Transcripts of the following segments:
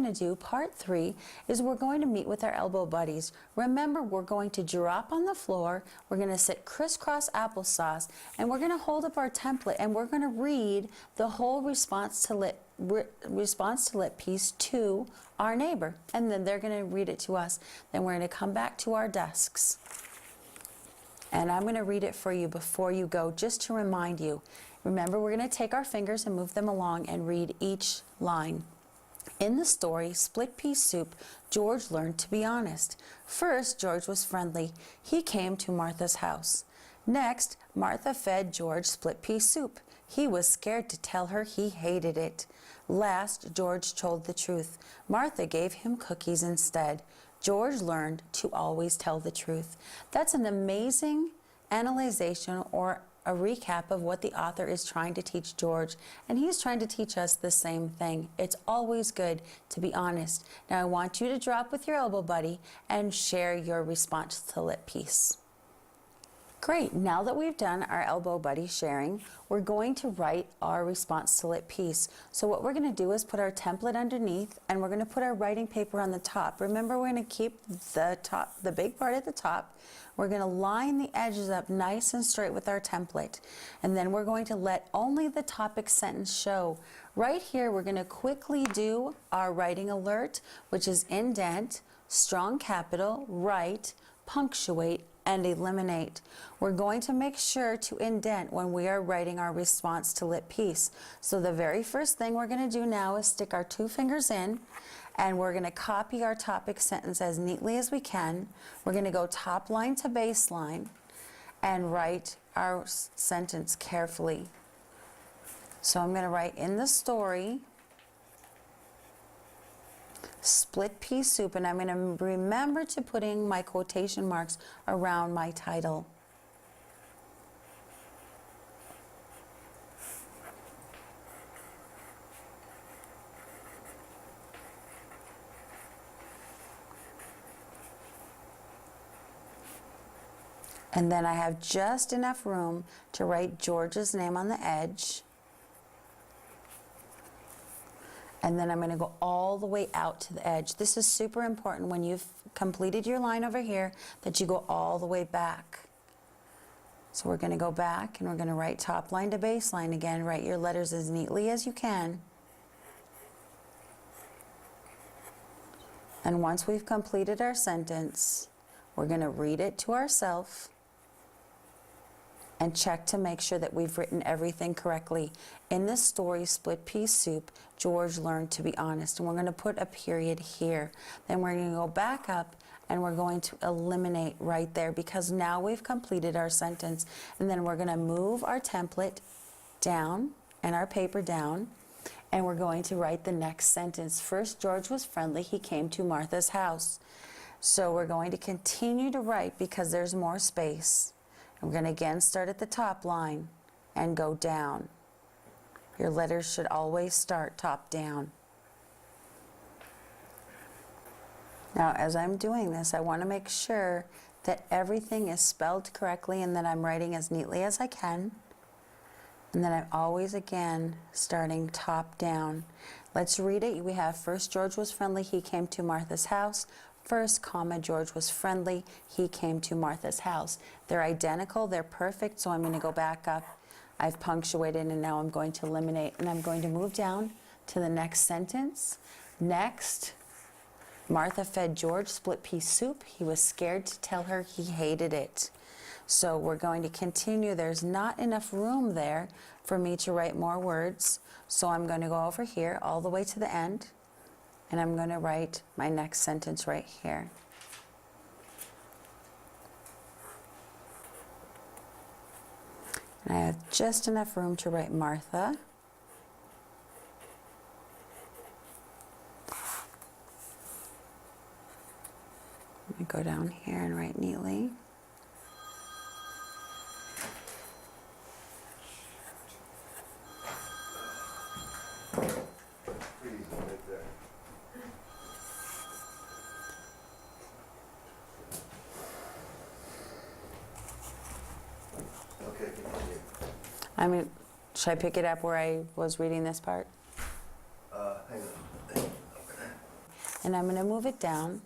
going to do, part 3, is we're going to meet with our elbow buddies. Remember, we're going to drop on the floor, we're going to sit crisscross applesauce, and we're going to hold up our template, and we're going to read the whole response to lit piece to our neighbor, and then they're going to read it to us. Then we're going to come back to our desks, and I'm going to read it for you before you go, just to remind you. Remember, we're going to take our fingers and move them along and read each line. In the story, Split Pea Soup, George learned to be honest. First, George was friendly. He came to Martha's house. Next, Martha fed George split pea soup. He was scared to tell her he hated it. Last, George told the truth. Martha gave him cookies instead. George learned to always tell the truth. That's an amazing analyzation or a recap of what the author is trying to teach George, and he's trying to teach us the same thing. It's always good to be honest. Now I want you to drop with your elbow buddy and share your response to lit piece. Great, now that we've done our elbow buddy sharing, we're going to write our response to lit piece. So what we're going to do is put our template underneath, and we're going to put our writing paper on the top. Remember, we're going to keep the big part at the top. We're going to line the edges up nice and straight with our template, and then we're going to let only the topic sentence show. Right here, we're going to quickly do our writing alert, which is indent, strong capital, write, punctuate, and eliminate. We're going to make sure to indent when we are writing our response to lit piece. So the very first thing we're going to do now is stick our 2 fingers in, and we're going to copy our topic sentence as neatly as we can. We're going to go top line to baseline and write our sentence carefully. So I'm going to write, in the story, split pea soup, and I'm going to remember to putting my quotation marks around my title. And then I have just enough room to write George's name on the edge. And then I'm going to go all the way out to the edge. This is super important when you've completed your line over here, that you go all the way back. So we're going to go back, and we're going to write top line to baseline again. Write your letters as neatly as you can. And once we've completed our sentence, we're going to read it to ourselves and check to make sure that we've written everything correctly. In this story, Split Pea Soup, George learned to be honest. And we're going to put a period here. Then we're going to go back up, and we're going to eliminate right there, because now we've completed our sentence. And then we're going to move our template down and our paper down, and we're going to write the next sentence. First, George was friendly. He came to Martha's house. So we're going to continue to write because there's more space. We're going to again start at the top line and go down. Your letters should always start top down. Now, as I'm doing this, I want to make sure that everything is spelled correctly and that I'm writing as neatly as I can. And then I'm always, again, starting top down. Let's read it. We have, first, George was friendly. He came to Martha's house. First, comma, George was friendly. He came to Martha's house. They're identical. They're perfect. So I'm going to go back up. I've punctuated, and now I'm going to eliminate. And I'm going to move down to the next sentence. Next, Martha fed George split pea soup. He was scared to tell her he hated it. So we're going to continue. There's not enough room there for me to write more words. So I'm going to go over here all the way to the end, and I'm going to write my next sentence right here. And I have just enough room to write Martha. Let me go down here and write neatly. I mean, should I pick it up where I was reading this part? Hang on. and I'm going to move it down,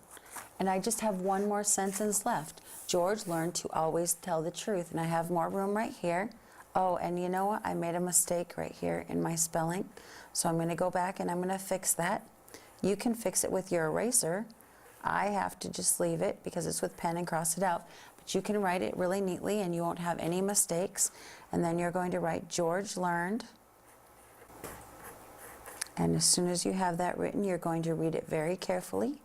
and I just have one more sentence left. George learned to always tell the truth, and I have more room right here. Oh, and you know what? I made a mistake right here in my spelling, so I'm going to go back and I'm going to fix that. You can fix it with your eraser. I have to just leave it because it's with pen and cross it out. But you can write it really neatly and you won't have any mistakes. And then you're going to write George learned. And as soon as you have that written, you're going to read it very carefully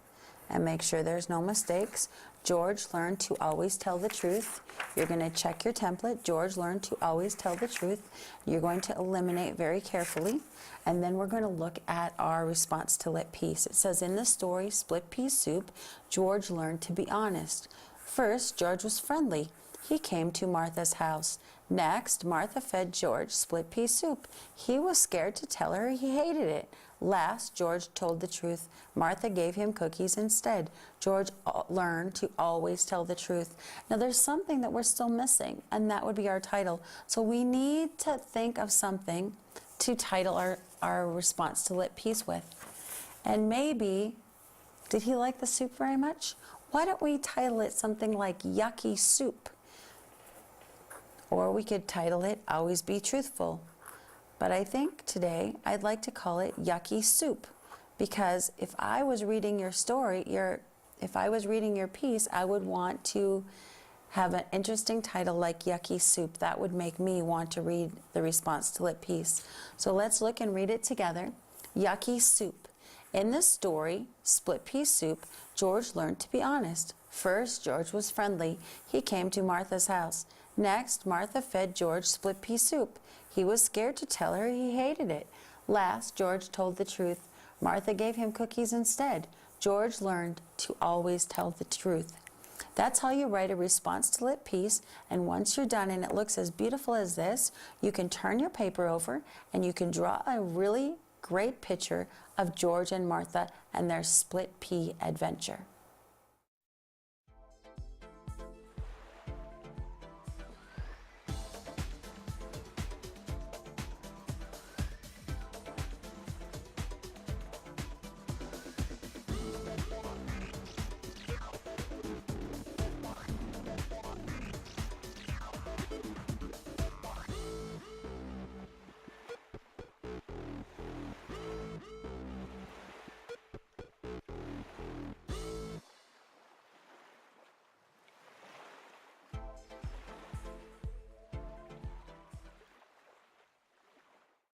and make sure there's no mistakes. George learned to always tell the truth. You're going to check your template. George learned to always tell the truth. You're going to eliminate very carefully. And then we're going to look at our response to lit piece. It says, in the story, Split Pea Soup, George learned to be honest. First, George was friendly. He came to Martha's house. Next, Martha fed George split pea soup. He was scared to tell her he hated it. Last, George told the truth. Martha gave him cookies instead. George learned to always tell the truth. Now, there's something that we're still missing, and that would be our title. So we need to think of something to title our response to lit piece with. And maybe, did he like the soup very much? Why don't we title it something like Yucky Soup? Or we could title it Always Be Truthful. But I think today I'd like to call it Yucky Soup, because if I was reading your story, if I was reading your piece, I would want to have an interesting title like Yucky Soup. That would make me want to read the response to lit piece. So let's look and read it together. Yucky Soup. In this story, Split Pea Soup, George learned to be honest. First, George was friendly. He came to Martha's house. Next, Martha fed George split pea soup. He was scared to tell her he hated it. Last, George told the truth. Martha gave him cookies instead. George learned to always tell the truth. That's how you write a response to lit piece, and once you're done and it looks as beautiful as this, you can turn your paper over and you can draw a really great picture of George and Martha and their split pea adventure.